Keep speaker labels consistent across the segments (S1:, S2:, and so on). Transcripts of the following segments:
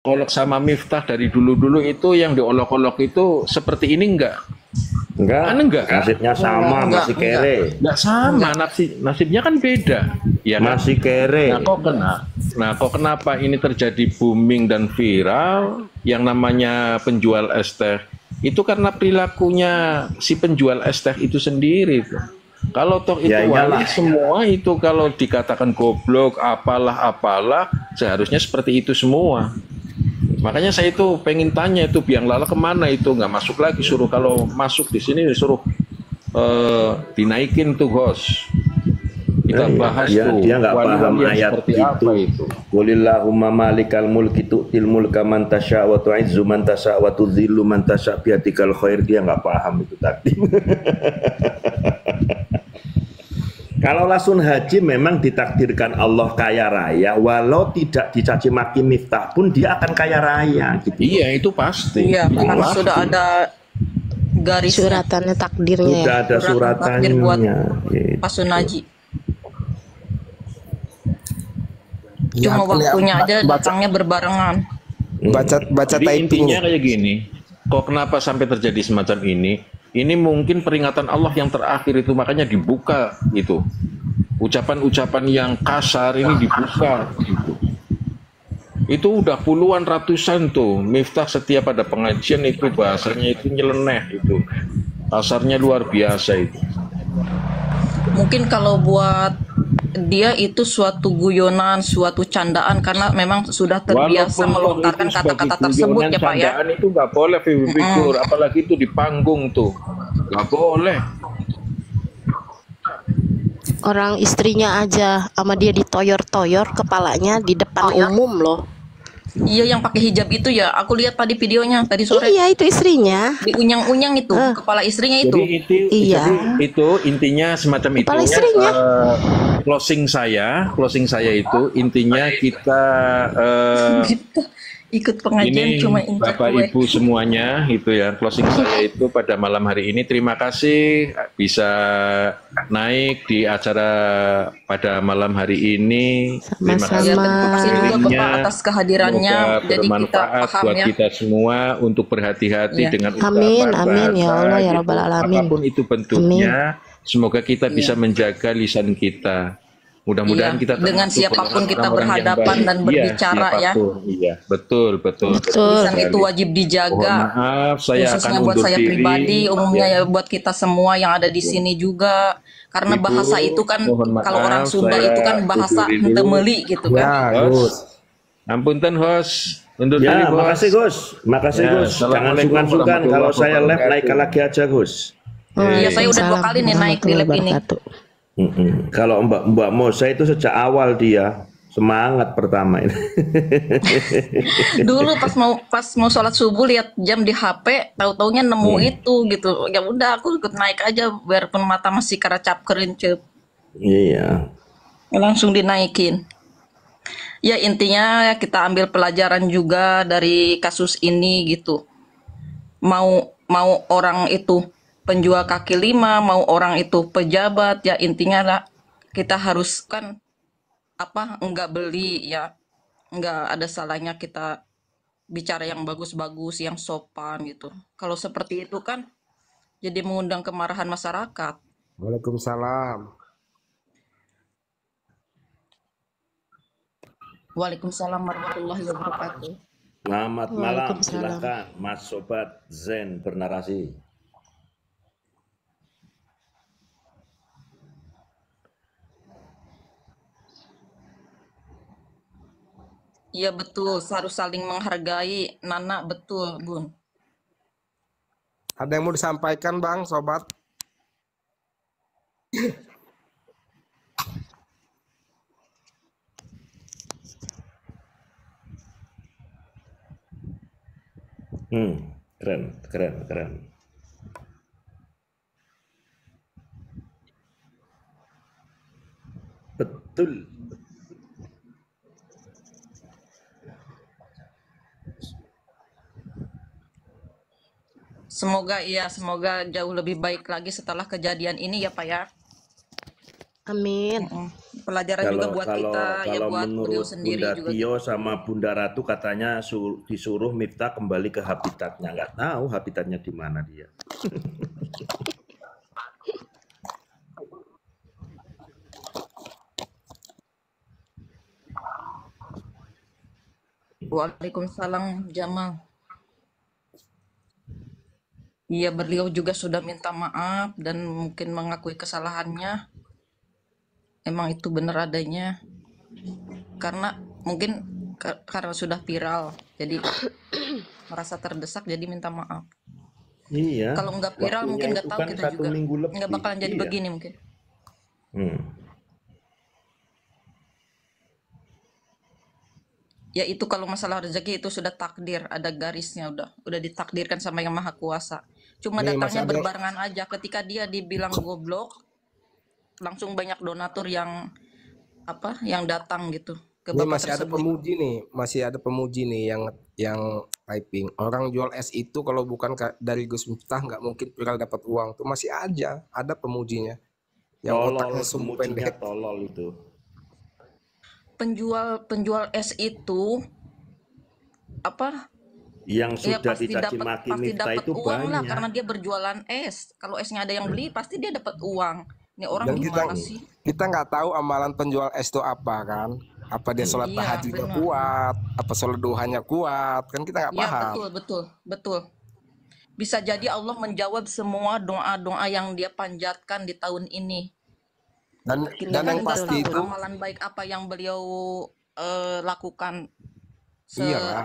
S1: olok sama Miftah dari dulu-dulu itu yang diolok-olok itu seperti ini enggak?
S2: Enggak,
S1: Kan enggak kan?
S2: nasibnya sama,
S3: Enggak,
S2: masih
S3: enggak,
S2: kere.
S1: Enggak sama,
S3: enggak.
S1: nasibnya kan beda, ya kan?
S2: Masih kere.
S1: Nah, kok kenapa ini terjadi booming dan viral yang namanya penjual es teh? Itu karena perilakunya si penjual es teh itu sendiri tuh. Kalau toh itu
S2: Ya
S1: wali
S2: iyalah.
S1: semua itu kalau dikatakan goblok apalah seharusnya seperti itu semua. Makanya saya itu pengen tanya itu biang lala kemana itu nggak masuk lagi suruh kalau masuk di sini disuruh dinaikin tuh host. Kita
S2: Iya,
S1: bahas tuh
S2: dia nggak paham
S1: wali-wali yang
S2: ayat
S1: seperti
S2: itu.
S1: apa itu.
S2: Qulillahumma malikal mulki tu'til mulka man tasya wa tu'izzu man tasya wa tudhillu man tasya biadikal khair. Dia nggak paham itu tadi. Kalau lasun haji memang ditakdirkan Allah kaya raya, walau tidak dicaci maki Miftah pun dia akan kaya raya gitu.
S1: Iya itu pasti.
S3: Iya,
S1: Itu
S3: kan
S1: pasti.
S3: sudah ada garisnya,
S4: Suratannya takdirnya
S2: Sudah
S4: ya.
S2: ada
S3: surat takdir buat
S2: suratannya. Gitu.
S3: Pak Sunaji.
S5: Ya,
S3: Cuma
S5: aku lihat
S3: waktunya aja
S5: baca
S3: datangnya berbarengan.
S5: baca
S1: Jadi
S5: typing.
S1: intinya kayak gini, kok kenapa sampai terjadi semacam ini? Ini mungkin peringatan Allah yang terakhir itu makanya dibuka itu. Ucapan-ucapan yang kasar ini dibuka gitu. Itu udah puluhan ratusan tuh. Miftah setiap ada pengajian itu bahasanya itu nyeleneh itu. Kasarnya luar biasa itu.
S3: Mungkin kalau buat dia itu suatu guyonan, suatu candaan karena memang sudah terbiasa
S1: Walaupun
S3: melontarkan
S1: itu sebagai
S3: kata-kata tersebut
S1: guyonan,
S3: ya Pak ya.
S1: candaan itu nggak boleh figur, apalagi itu di panggung tuh. Nggak boleh.
S4: Orang istrinya aja sama dia ditoyor-toyor kepalanya di depan umum loh.
S3: Iya yang pakai hijab itu ya, aku lihat tadi videonya tadi sore
S4: Iya, itu istrinya.
S3: diunyang-unyang itu kepala istrinya itu.
S1: Jadi
S4: Iya.
S1: itu intinya semacam itu
S4: Kepala
S1: ya.
S4: istrinya.
S1: Closing saya itu intinya kita
S3: Ikut pengajian
S1: ini
S3: cuma injak
S1: Bapak
S3: kue.
S1: Ibu semuanya itu ya closing saya itu pada malam hari ini terima kasih bisa naik di acara pada malam hari ini. Terima
S4: Sama-sama.
S1: kasih
S3: Ya, terima kasih juga
S1: sharingnya.
S3: Bapak atas kehadirannya.
S1: Semoga
S3: Jadi kita
S1: bermanfaat
S3: paham
S1: buat
S3: ya.
S1: kita semua untuk berhati-hati
S3: Iya.
S1: dengan
S4: Amin,
S1: ucapan
S4: amin ya
S1: bahasa
S4: Allah ya
S1: gitu.
S4: Rabbal Alamin.
S1: Apapun itu bentuknya, semoga kita bisa menjaga lisan kita. Mudah-mudahan
S3: Iya,
S1: kita
S3: dengan
S1: termasuk
S3: siapapun
S1: golongan
S3: kita
S1: orang-orang yang
S3: berhadapan
S1: baik.
S3: dan
S1: Iya,
S3: berbicara ya.
S1: siapapun. Iya, betul.
S4: Betul.
S3: Lisan itu
S1: sekali.
S3: wajib
S1: Mohon
S3: dijaga.
S1: maaf, saya akan
S3: Khususnya buat
S1: undur
S3: saya
S1: diri.
S3: pribadi, umumnya
S1: Ya,
S3: ya buat kita semua yang ada di sini juga. Karena
S1: Ibu,
S3: bahasa itu kan
S1: mohon
S3: kalau orang
S1: maaf,
S3: Sunda
S1: saya
S3: itu kan bahasa
S1: undur dulu.
S3: hentemeli gitu kan.
S5: Ya, Gus.
S1: Host, ampunten host, undur diri
S2: Ya,
S1: host.
S2: makasih Gus. Makasih
S1: Ya,
S2: Gus. Jangan
S1: Assalamualaikum
S2: sungkan-sungkan kalau saya live
S1: warahmatullahi
S2: naik lagi aja Gus.
S3: Iya, saya udah 2 kali nih naik di lab ini.
S2: Kalau Mbak Mosa itu sejak awal dia semangat pertama ini.
S3: Dulu pas mau sholat subuh lihat jam di HP, tahu-taunya nemu itu gitu. Ya udah aku ikut naik aja biarpun mata masih keracap kerincep.
S2: Iya.
S3: Langsung dinaikin. Ya intinya kita ambil pelajaran juga dari kasus ini gitu. Mau orang itu penjual kaki lima, mau orang itu pejabat, ya intinya lah kita harus kan enggak beli ya, enggak ada salahnya kita bicara yang bagus-bagus, yang sopan gitu. Kalau seperti itu kan jadi mengundang kemarahan masyarakat.
S5: Waalaikumsalam.
S3: Waalaikumsalam warahmatullahi wabarakatuh.
S2: Selamat malam,
S4: Waalaikumsalam.
S2: silakan Mas Sobat Zen bernarasi.
S3: Iya betul, harus saling menghargai. Nana betul, Bun.
S5: Ada yang mau disampaikan Bang, Sobat?
S2: Keren. Betul.
S3: Semoga jauh lebih baik lagi setelah kejadian ini ya Pak ya.
S4: Amin.
S3: pelajaran juga
S2: Kalau
S3: buat
S2: kalau
S3: kita, ya
S2: kalau
S3: buat beliau
S2: menurut
S3: sendiri
S2: Bunda
S3: juga
S2: Tio
S3: gitu.
S2: sama Bunda Ratu katanya disuruh Miftah kembali ke habitatnya. Nggak tahu habitatnya di mana dia.
S3: Waalaikumsalam Jamal. Iya, beliau juga sudah minta maaf dan mungkin mengakui kesalahannya. Emang itu benar adanya. Karena mungkin karena sudah viral, jadi merasa terdesak jadi minta maaf.
S2: Iya.
S3: Kalau nggak viral
S2: Waktunya
S3: mungkin nggak
S2: itu
S3: tahu
S2: kan
S3: kita
S2: 1
S3: juga.
S2: minggu lebih.
S3: Nggak bakalan jadi
S2: Iya.
S3: begini mungkin.
S2: Hmm.
S3: Ya itu kalau masalah rezeki itu sudah takdir, ada garisnya udah ditakdirkan sama Yang Maha Kuasa. Cuma
S5: Nih, masih
S3: datangnya
S5: ada
S3: berbarengan aja. Ketika dia dibilang goblok, langsung banyak donatur yang datang gitu ke
S5: nih
S3: bapak
S5: masih ada
S3: tersebut.
S5: pemuji nih, masih ada pemuji nih yang typing. Orang jual es itu kalau bukan dari Gus Miftah nggak mungkin viral dapat uang. Tuh masih aja ada pemujinya yang otaknya
S2: Tolol,
S5: sumbu
S2: pemujinya
S5: pendek.
S2: tolol itu.
S3: Penjual es itu
S2: Yang
S3: ya
S2: sudah
S3: pasti
S2: dicaci
S3: dapat
S2: maki
S3: pasti
S2: Miftah
S3: dapat
S2: itu
S3: uang lah
S2: banyak.
S3: karena dia berjualan es. Kalau esnya ada yang beli pasti dia dapat uang. Ini orang
S5: Dan kita
S3: gimana sih?
S5: kita nggak tahu amalan penjual es itu apa kan? Apa dia sholat
S3: Iya,
S5: tahajudnya
S3: benar.
S5: kuat? Apa sholat duhanya kuat? Kan kita nggak
S3: Iya,
S5: paham.
S3: betul. Bisa jadi Allah menjawab semua doa-doa yang dia panjatkan di tahun ini.
S5: Dan
S3: Kita
S5: dan
S3: kan
S5: yang
S3: nggak
S5: pasti
S3: tahu
S5: itu
S3: amalan baik apa yang beliau lakukan
S5: iyalah.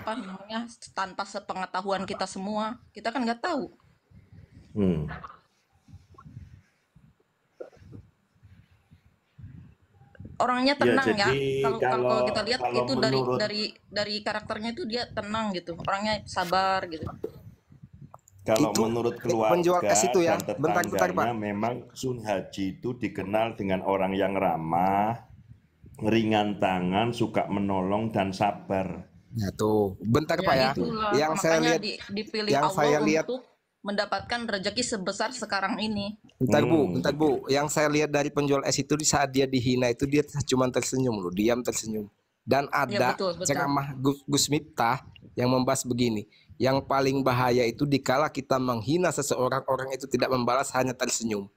S3: tanpa sepengetahuan kita semua. Kita kan nggak tahu.
S2: Hmm.
S3: Orangnya
S2: Ya,
S3: tenang ya.
S2: jadi
S3: Kalau kita lihat
S2: kalau
S3: itu
S2: menurut
S3: dari karakternya itu dia tenang gitu. Orangnya sabar gitu.
S2: kalau
S5: Itu
S2: menurut
S5: penjual
S2: keluarga
S5: es itu ya.
S2: dan
S5: Bentar, Pak.
S2: tetangganya memang Sun Haji itu dikenal dengan orang yang ramah, ringan tangan, suka menolong dan sabar.
S5: Ya tuh, bentar Pak ya.
S3: Ya itulah
S5: Yang saya
S3: makanya
S5: lihat,
S3: dipilih
S5: yang
S3: Allah
S5: saya lihat,
S3: untuk mendapatkan rezeki sebesar sekarang ini.
S5: bentar Bu, bentar
S2: Begitu.
S5: Bu. Yang saya lihat dari penjual es itu di saat dia dihina itu dia cuma tersenyum loh, diam tersenyum. Dan
S3: Ya
S5: ada
S3: betul.
S5: ceramah Gus Miftah yang membahas begini. Yang paling bahaya itu dikala kita menghina seseorang, orang itu tidak membalas hanya tersenyum.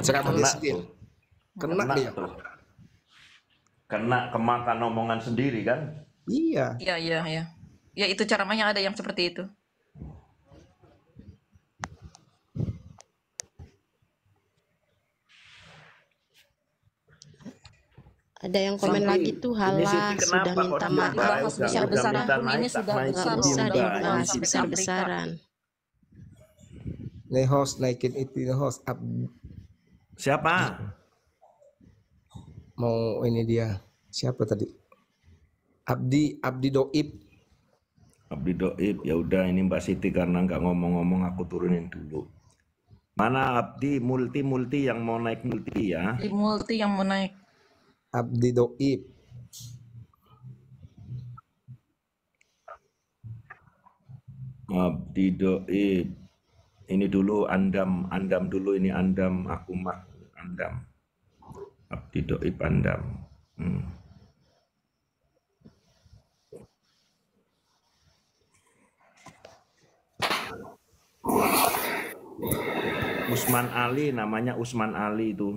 S5: Ceramah dia
S2: Kena
S5: sendiri.
S2: tuh,
S5: Kena
S2: kena
S5: dia.
S2: tuh, kena kemakan omongan sendiri kan.
S5: Iya.
S3: Ya. Ya itu ceramahnya ada yang seperti itu.
S4: Ada yang komen
S2: Siti,
S4: lagi tuh,
S2: ini Siti
S4: halah sudah
S2: kenapa kok
S4: minta
S2: diem
S4: maaf.
S2: Mbak?
S3: Dibahas
S2: Udah
S3: besar-besaran
S2: minta
S3: pun
S2: naik
S3: ini
S2: tak
S3: sudah
S2: naikin
S3: besar
S4: Nggak
S3: loh,
S2: diem
S4: usah
S3: udah
S2: Mbak.
S3: berubah
S4: dibahas
S3: sampai ke Afrika.
S4: besar-besaran.
S5: Nih host naikin itu nih host
S2: Siapa?
S5: mau ini dia. Siapa tadi? Abdi Doib.
S2: Abdi Doib. Ya udah ini Mbak Siti karena nggak ngomong-ngomong aku turunin dulu. Mana Abdi multi yang mau naik multi ya?
S3: Di multi yang mau naik.
S5: Abdi Doib.
S2: Abdi Doib. Ini dulu Andam dulu ini Andam aku mah Andam. Abdi Doib Andam. Usman Ali namanya Usman Ali itu.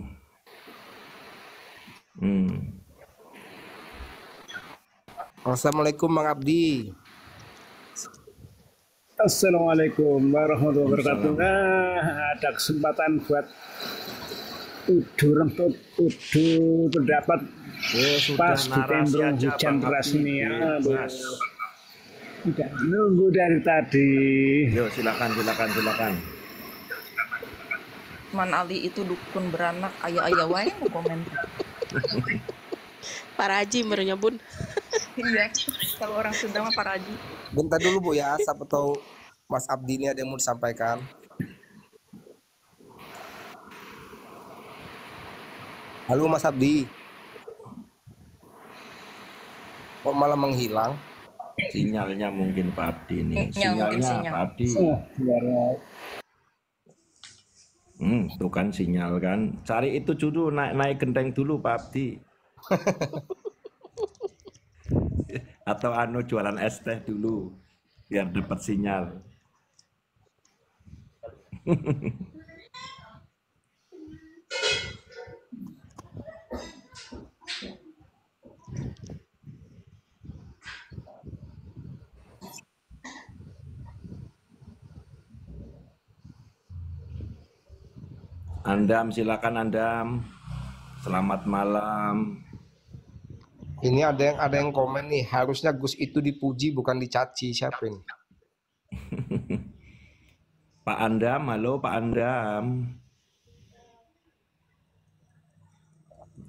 S5: Assalamualaikum Bang Abdi.
S6: Assalamualaikum warahmatullahi wabarakatuh. Nah, ada kesempatan buat udu pendapat pas di tendrong hujan deras ini ya. Tidak nunggu dari tadi.
S2: Yo silakan.
S3: Man Ali itu dukun beranak, ayah wae mau komen.
S4: Pak Raji barunya Bun.
S3: Iya, kalau orang Sunda mah Pak Raji.
S5: Bentar dulu Bu ya, siapa tahu Mas Abdi ini ada yang mau disampaikan. Halo Mas Abdi. Kok malah menghilang?
S2: Sinyalnya mungkin Pak Abdi nih.
S3: Mungkin
S2: Sinyalnya
S3: sinyal.
S2: Pak Abdi. Tuh kan sinyal kan. Cari itu dulu naik genteng dulu Pak Abdi. Atau anu jualan es teh dulu biar dapat sinyal. Andam, silakan Andam. Selamat malam.
S5: Ini ada yang komen nih, harusnya Gus itu dipuji bukan dicaci. Siapa ini?
S2: Pak Andam, halo Pak Andam.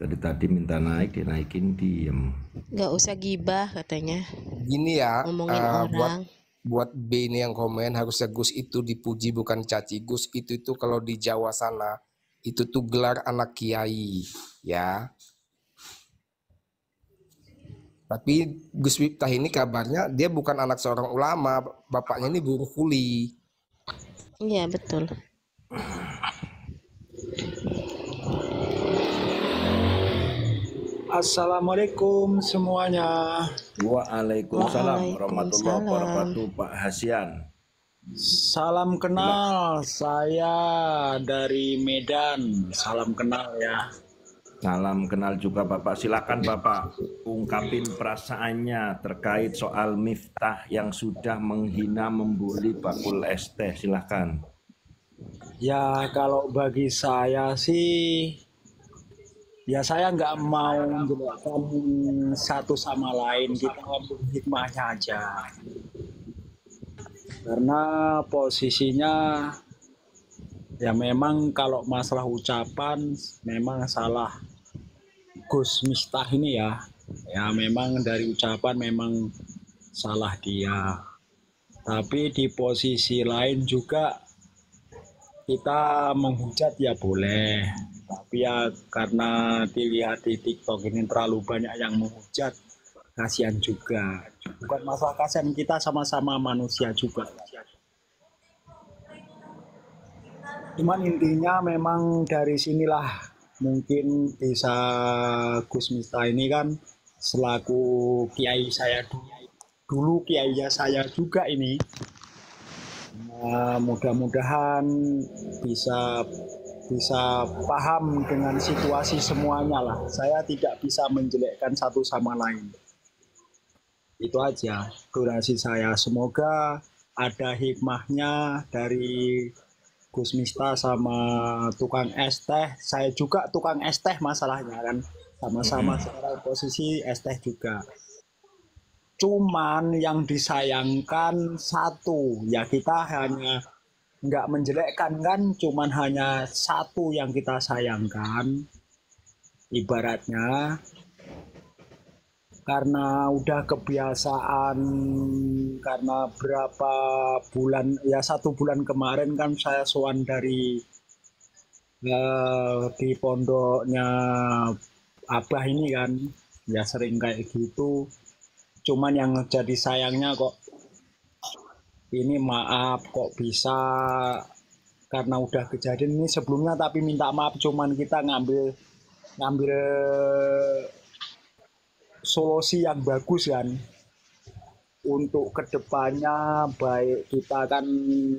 S2: Tadi minta naik, dinaikin diem.
S4: Nggak usah gibah katanya.
S5: Gini ya,
S4: Ngomongin orang.
S5: buat B ini yang komen, harusnya Gus itu dipuji bukan caci. Gus itu kalau di Jawa sana itu tuh gelar anak kiai, ya. Tapi Gus Miftah ini kabarnya dia bukan anak seorang ulama, bapaknya ini buruh kuli.
S4: Iya betul.
S6: Assalamualaikum semuanya.
S2: Waalaikumsalam warahmatullahi wabarakatuh, Pak Hasian.
S6: Salam kenal, saya dari Medan. Salam kenal ya.
S2: Salam kenal juga Bapak. Silakan Bapak ungkapin perasaannya terkait soal Miftah yang sudah menghina membuli bakul es teh. Silakan.
S6: Ya kalau bagi saya sih, ya saya nggak mau menjelaskan satu sama lain, kita ambil hikmahnya aja. Karena posisinya ya memang kalau masalah ucapan memang salah Gus Miftah ini ya. Ya memang dari ucapan memang salah dia. Tapi di posisi lain juga kita menghujat ya boleh. Tapi ya karena dilihat di TikTok ini terlalu banyak yang menghujat, kasihan juga. Bukan masalah kasihan, kita sama-sama manusia juga. Cuman intinya memang dari sinilah mungkin bisa Gus Miftah ini kan selaku kiai saya dulu kiainya saya juga ini. Nah, mudah-mudahan bisa paham dengan situasi semuanya lah. Saya tidak bisa menjelekkan satu sama lain. Itu aja durasi saya. Semoga ada hikmahnya dari Gus Miftah sama tukang es teh. Saya juga tukang es teh masalahnya kan. Sama-sama sekarang posisi es teh juga. Cuman yang disayangkan satu, ya kita hanya nggak menjelekkan kan, cuman hanya satu yang kita sayangkan. Ibaratnya karena udah kebiasaan, karena berapa bulan, ya 1 bulan kemarin kan saya sowan dari di pondoknya Abah ini kan, ya sering kayak gitu. Cuman yang jadi sayangnya kok ini maaf kok bisa karena udah kejadian ini sebelumnya, tapi minta maaf, cuman kita ngambil solusi yang bagus kan untuk kedepannya, baik kita kan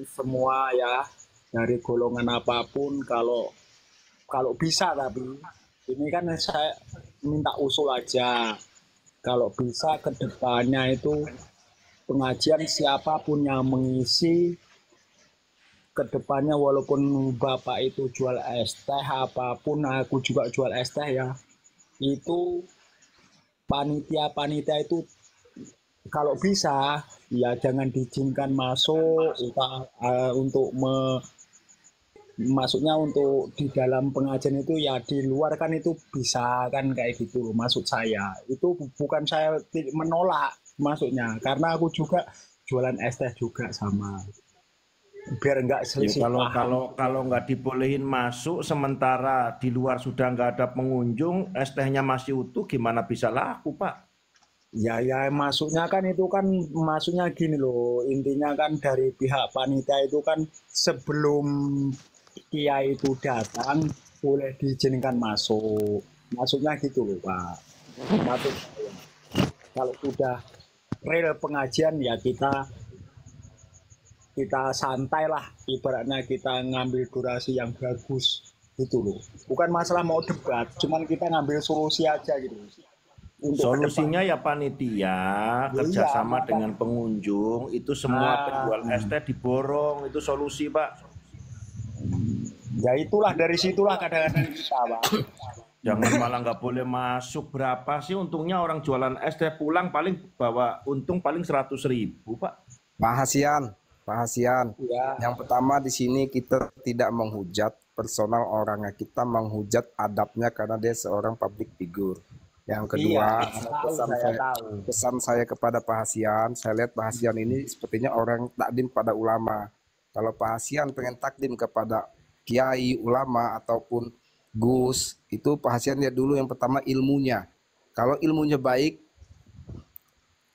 S6: semua ya dari golongan apapun, kalau bisa, tapi ini kan saya minta usul aja, kalau bisa kedepannya itu pengajian siapapun yang mengisi kedepannya, walaupun bapak itu jual es teh apapun, aku juga jual es teh ya, itu panitia itu kalau bisa ya jangan diizinkan masuk untuk maksudnya untuk di dalam pengajian itu, ya di luar kan itu bisa kan kayak gitu. Maksud saya itu bukan saya menolak maksudnya, karena aku juga jualan es teh juga sama, biar enggak selisih
S2: paham. Kalau nggak dibolehin masuk sementara di luar sudah nggak ada pengunjung, es tehnya masih utuh, gimana bisa laku Pak?
S6: Ya maksudnya kan itu kan maksudnya gini loh, intinya kan dari pihak panitia itu kan sebelum kiai itu datang boleh diizinkan masuk. Maksudnya gitu loh Pak. Maksud saya, kalau udah real pengajian ya kita santai lah, ibaratnya kita ngambil durasi yang bagus gitu loh. Bukan masalah mau debat, cuman kita ngambil solusi aja gitu untuk ke depan.
S2: Solusinya ya panitia
S6: Iya,
S2: kerjasama
S6: makanya.
S2: dengan pengunjung itu semua
S6: Nah,
S2: penjual es teh diborong, itu solusi Pak.
S6: ya itulah dari situlah kadang-kadang kita Pak.
S2: Jangan malah nggak boleh masuk. Berapa sih untungnya orang jualan es teh pulang paling bawa untung paling 100.000 Pak.
S5: Pak Hasian,
S6: Ya,
S5: yang pertama di sini kita tidak menghujat personal orangnya, kita menghujat adabnya karena dia seorang public figure. Yang kedua,
S6: iya, tahu saya tahu.
S5: pesan saya kepada Pak Hasian, saya lihat Pak Hasian ini sepertinya orang takdim pada ulama. Kalau Pak Hasian pengen takdim kepada kiai, ulama ataupun Gus, itu Pak Hasian lihat dulu yang pertama ilmunya. Kalau ilmunya baik,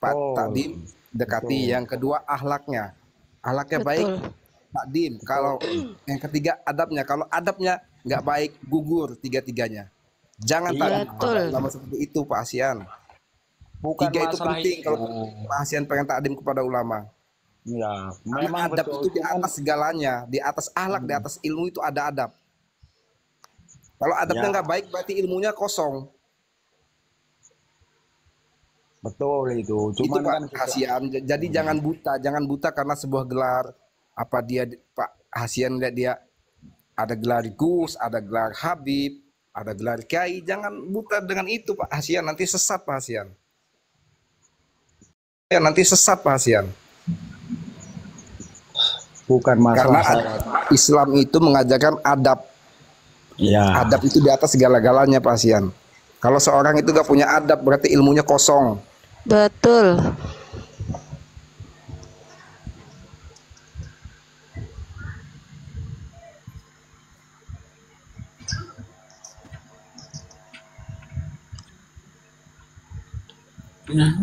S5: Pak
S6: Betul,
S5: takdim dekati.
S6: betul.
S5: Yang kedua ahlaknya. Ahlaknya baik,
S4: Betul.
S5: takdim. Kalau yang ketiga adabnya. Kalau adabnya nggak baik, gugur tiga-tiganya. Jangan
S6: Iya,
S5: takdim
S4: Betul.
S5: kepada ulama seperti itu Pak Hasian.
S6: bukan
S5: Tiga itu
S6: masalah
S5: penting
S6: itu.
S5: kalau Pak Hasian pengen takdim kepada ulama.
S6: Ya,
S5: Karena
S6: memang
S5: adab
S6: betul.
S5: itu di
S6: Cuman
S5: atas segalanya, di atas ahlak, di atas ilmu itu ada adab. Kalau adabnya
S6: ya
S5: nggak baik, berarti ilmunya kosong.
S6: betul itu.
S5: Itu
S6: Cuman kan
S5: Pak
S6: juga
S5: Hasian. Jadi jangan buta karena sebuah gelar. Apa dia Pak Hasian lihat dia ada gelar Gus, ada gelar Habib, ada gelar Kiai. Jangan buta dengan itu Pak Hasian. Nanti sesat Pak Hasian. Ya nanti sesat Pak Hasian.
S6: bukan
S5: Karena
S6: masalah saya.
S5: Islam itu mengajarkan adab.
S6: Ya,
S5: Adab itu di atas segala-galanya Pak Hasian. Kalau seorang itu gak punya adab berarti ilmunya kosong.
S4: Betul.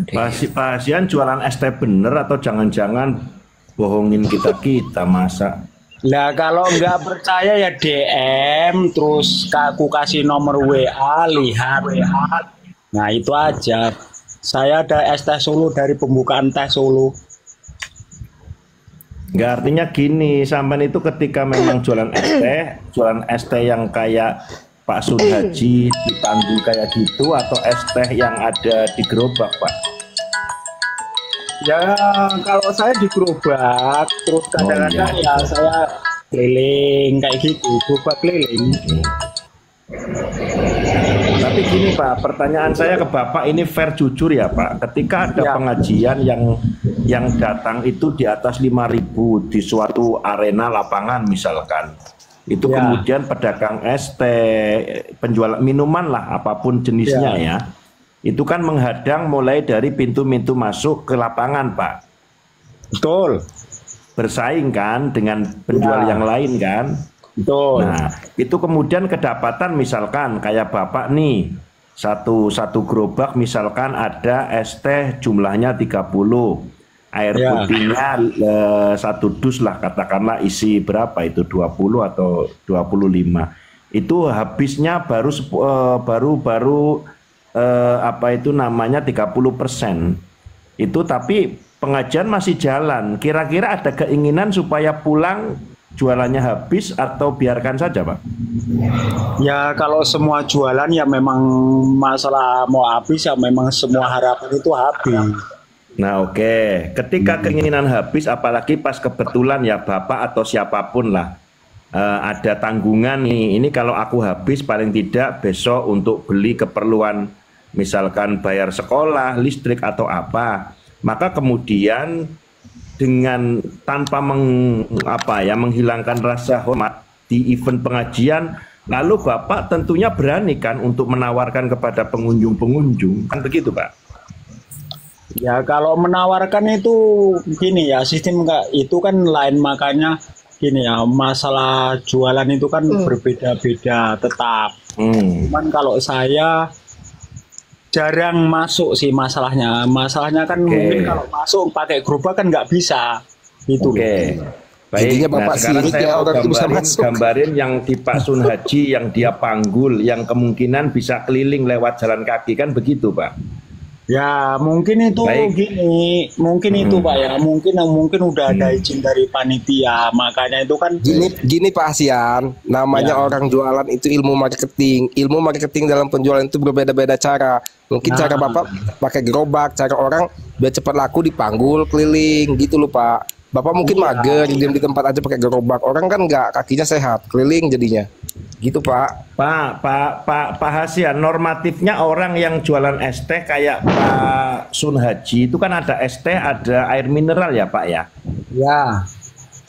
S2: Pak Hasian jualan es teh bener atau jangan-jangan bohongin kita masa?
S6: lah kalau nggak percaya ya DM, terus aku kasih nomor WA, lihat. Nah itu aja. Saya ada es teh Solo dari pembukaan teh Solo.
S2: Nggak, artinya gini, sampean itu ketika memang jualan es teh yang kayak Pak Sunhaji dipandu kayak gitu atau es teh yang ada di gerobak Pak?
S6: Ya kalau saya di gerobak, terus kadang-kadang
S2: iya.
S6: ya saya keliling kayak gitu, gerobak keliling.
S2: Tapi gini Pak, pertanyaan saya ke Bapak ini fair jujur ya Pak. Ketika ada
S6: Ya.
S2: pengajian yang datang itu di atas 5.000 di suatu arena lapangan misalkan, itu
S6: Ya.
S2: kemudian pedagang es teh, penjual minuman lah apapun jenisnya ya, itu kan menghadang mulai dari pintu-pintu masuk ke lapangan Pak.
S6: Betul,
S2: Bersaing kan dengan penjual
S6: Ya.
S2: yang lain kan.
S6: betul.
S2: Nah, itu kemudian kedapatan misalkan kayak Bapak nih, satu gerobak misalkan ada es teh jumlahnya 30, air
S6: Ya.
S2: putihnya satu dus lah katakanlah isi berapa itu 20 atau 25. Itu habisnya baru apa itu namanya 30%. Itu tapi pengajian masih jalan. Kira-kira ada keinginan supaya pulang jualannya habis atau biarkan saja Pak?
S6: Ya kalau semua jualan ya memang masalah mau habis ya memang semua harapan itu habis.
S2: Nah oke, ketika keinginan habis apalagi pas kebetulan ya Bapak atau siapapun lah ada tanggungan nih, ini kalau aku habis paling tidak besok untuk beli keperluan misalkan bayar sekolah, listrik atau apa, maka kemudian dengan tanpa menghilangkan rasa hormat di event pengajian, lalu Bapak tentunya berani kan untuk menawarkan kepada pengunjung-pengunjung, kan begitu Pak?
S6: Ya kalau menawarkan itu gini ya, sistem itu kan lain, makanya gini ya, masalah jualan itu kan berbeda-beda tetap. Cuman kalau saya jarang masuk sih masalahnya. Masalahnya kan mungkin kalau masuk pakai gerobak kan nggak bisa. Itu.
S2: Oke. Baik,
S5: Intinya
S2: nah
S5: Bapak
S2: sekarang
S5: sirik
S2: saya
S5: ya
S2: mau
S5: orang itu bisa masuk.
S2: gambarin yang di Pak Sun Haji yang dia panggul, yang kemungkinan bisa keliling lewat jalan kaki, kan begitu Pak?
S6: Ya mungkin itu
S2: Baik.
S6: gini, mungkin itu Pak ya, mungkin udah ada izin dari panitia, makanya itu kan
S5: Gini Pak Hasian, namanya
S6: Ya.
S5: orang jualan itu ilmu marketing. Ilmu marketing dalam penjualan itu berbeda-beda cara. Mungkin cara Bapak pakai gerobak, cara orang biar cepat laku dipanggul keliling gitu loh Pak. Bapak mungkin mager, diam di tempat aja pakai gerobak. Orang kan nggak, kakinya sehat, keliling jadinya. Gitu Pak.
S2: Pak Hasian, normatifnya orang yang jualan es teh kayak Pak Sun Haji itu kan ada es teh, ada air mineral ya Pak ya?
S6: ya.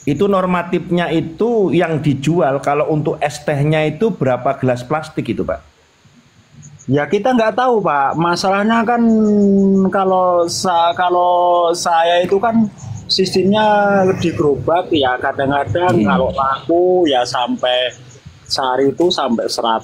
S2: Itu normatifnya itu yang dijual kalau untuk es tehnya itu berapa gelas plastik itu Pak?
S6: Ya kita nggak tahu Pak. Masalahnya kan kalau saya itu kan sistemnya di gerobak ya kadang-kadang kalau laku ya sampai sehari itu sampai 100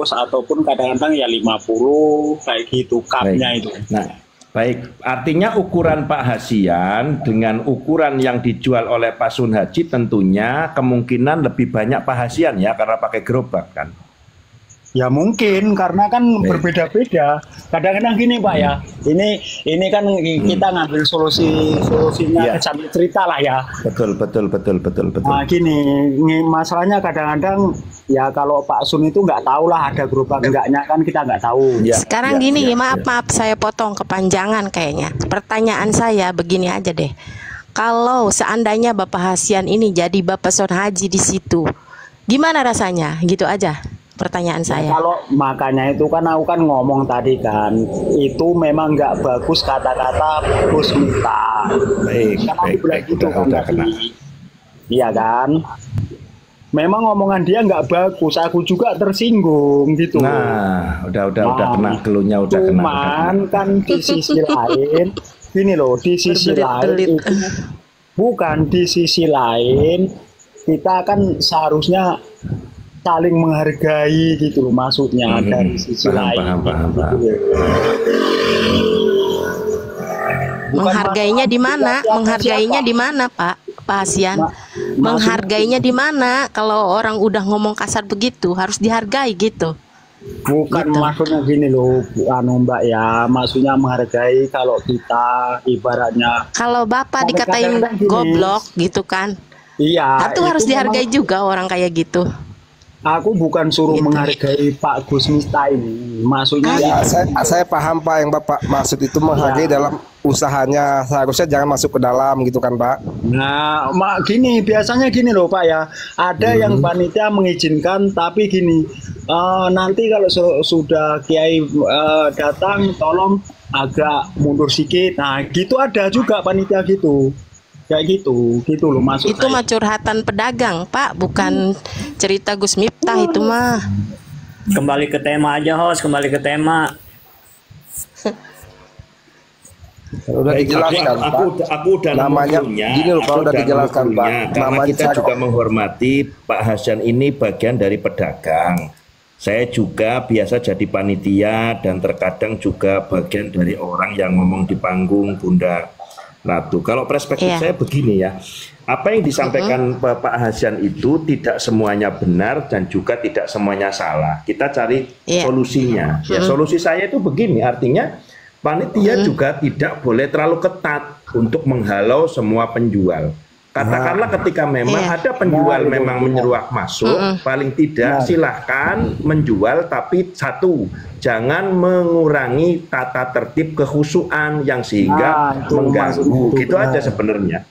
S6: ataupun kadang-kadang ya 50 kayak gitu cupnya itu.
S2: Nah, baik. Artinya ukuran Pak Hasian dengan ukuran yang dijual oleh Pak Sun Haji tentunya kemungkinan lebih banyak Pak Hasian ya karena pakai gerobak kan.
S6: Ya mungkin karena kan berbeda-beda. Kadang-kadang gini Pak ya. Ini kan kita ngambil solusinya sambil cerita lah ya.
S2: Betul.
S6: Nah gini, masalahnya kadang-kadang ya kalau Pak Sun itu nggak tahu lah ada gerobak enggaknya kan kita nggak tahu.
S2: Ya,
S4: Sekarang gini, maaf saya potong kepanjangan kayaknya. Pertanyaan saya begini aja deh. Kalau seandainya Bapak Hasian ini jadi Bapak Sun Haji di situ, gimana rasanya? Gitu aja pertanyaan saya.
S6: Kalau makanya itu kan aku kan ngomong tadi kan, itu memang nggak bagus kata-kata Gus Miftah.
S2: Baik.
S6: Kan aku bilang gitu kan
S2: Udah kena.
S6: tadi. Iya kan? Memang omongan dia nggak bagus, aku juga tersinggung gitu.
S2: Nah, udah kena gelunya udah kena.
S6: Cuman kan di sisi lain, gini loh, di sisi lain itu bukan di sisi lain kita kan seharusnya saling menghargai gitu loh maksudnya dari sisi lain.
S2: Paham.
S4: Menghargainya di mana? Menghargainya di mana, Pak Hasian? Menghargainya di mana? Kalau orang udah ngomong kasar begitu, harus dihargai gitu.
S6: Bukan maksudnya gini loh, Mbak ya, maksudnya menghargai kalau kita ibaratnya.
S4: Kalau Bapak dikatain goblok gitu kan?
S6: Iya.
S4: Itu harus dihargai juga orang kayak gitu.
S6: Aku bukan suruh menghargai Pak Gus Miftah ini, maksudnya
S5: Ya, saya paham Pak yang Bapak maksud itu menghargai dalam usahanya, seharusnya jangan masuk ke dalam gitu kan Pak.
S6: Nah, gini biasanya gini loh Pak ya, ada yang panitia mengizinkan tapi gini, nanti kalau sudah Kiai datang tolong agak mundur sedikit. Nah, gitu ada juga panitia gitu. Kayak gitu loh maksud
S4: Itu
S6: saya.
S4: mah curhatan pedagang, Pak, bukan cerita Gus Miftah itu mah.
S7: Kembali ke tema aja, host. Kembali ke tema.
S5: Udah dijelaskan Pak.
S2: Aku udah
S5: namanya gini loh, kalau udah dijelaskan Pak.
S2: Karena
S5: Namanya
S2: kita juga menghormati Pak Hasian ini bagian dari pedagang. Saya juga biasa jadi panitia dan terkadang juga bagian dari orang yang ngomong di panggung Bunda Ratu. Kalau perspektif saya begini ya, apa yang disampaikan Pak Hasian itu tidak semuanya benar dan juga tidak semuanya salah. Kita cari solusinya. Ya, solusi saya itu begini, artinya panitia juga tidak boleh terlalu ketat untuk menghalau semua penjual. Katakanlah ketika memang ada penjual memang menyeruak masuk, paling tidak silahkan menjual, tapi satu, jangan mengurangi tata tertib kekhusyuan yang sehingga mengganggu. Gitu aja sebenarnya.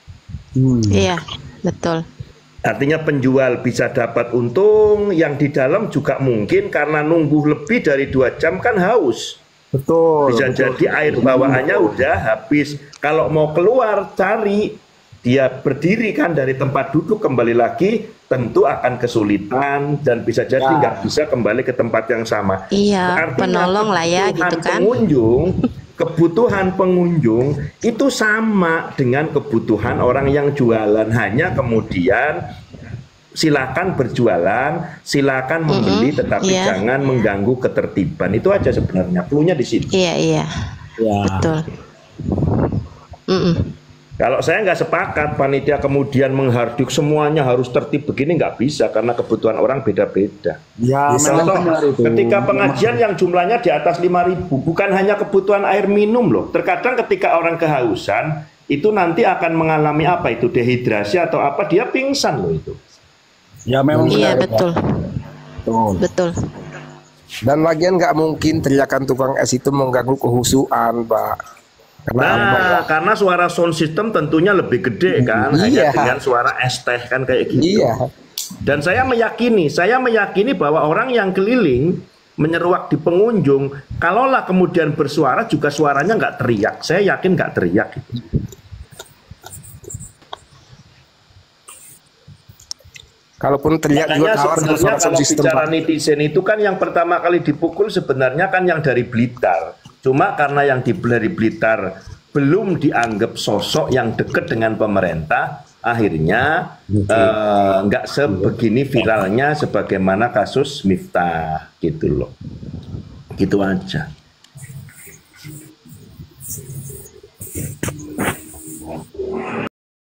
S4: Iya, betul.
S2: Artinya penjual bisa dapat untung, yang di dalam juga mungkin karena nunggu lebih dari 2 jam kan haus.
S6: Betul.
S2: Bisa jadi air bawaannya udah habis. Kalau mau keluar cari, dia berdiri kan dari tempat duduk kembali lagi, tentu akan kesulitan dan bisa jadi nggak bisa kembali ke tempat yang sama.
S4: Iya, penolong lah ya gitu kan.
S2: Kebutuhan pengunjung itu sama dengan kebutuhan orang yang jualan, hanya kemudian silakan berjualan, silakan membeli, tetapi jangan mengganggu ketertiban. Itu aja sebenarnya, cluenya di situ.
S4: Iya, betul.
S2: Kalau saya nggak sepakat, panitia kemudian menghardik semuanya harus tertib begini, nggak bisa karena kebutuhan orang beda-beda.
S6: Ya, memang
S2: Contoh,
S6: benar itu.
S2: ketika pengajian yang jumlahnya di atas 5.000, bukan hanya kebutuhan air minum loh. Terkadang ketika orang kehausan, itu nanti akan mengalami apa itu, dehidrasi atau apa, dia pingsan loh itu.
S6: Ya memang
S4: Iya,
S6: benar,
S4: betul.
S6: Betul.
S4: Betul.
S5: Dan lagian nggak mungkin teriakan tukang es itu mengganggu kehusuan, Pak.
S2: Karena suara sound system tentunya lebih gede kan, hanya
S5: Iya.
S2: dengan suara es teh kan kayak gitu.
S5: Iya.
S2: Dan saya meyakini bahwa orang yang keliling menyeruak di pengunjung, kalaulah kemudian bersuara juga suaranya nggak teriak. Saya yakin nggak teriak. Gitu.
S5: Kalaupun teriak juga
S2: Makanya
S5: kalah sama
S2: sebenarnya
S5: suara sound
S2: kalau
S5: system,
S2: bicara
S5: Pak.
S2: netizen itu kan yang pertama kali dipukul sebenarnya kan yang dari Blitar. Cuma karena yang dari Blitar belum dianggap sosok yang dekat dengan pemerintah, akhirnya nggak sebegini viralnya sebagaimana kasus Miftah gitu loh. Gitu aja.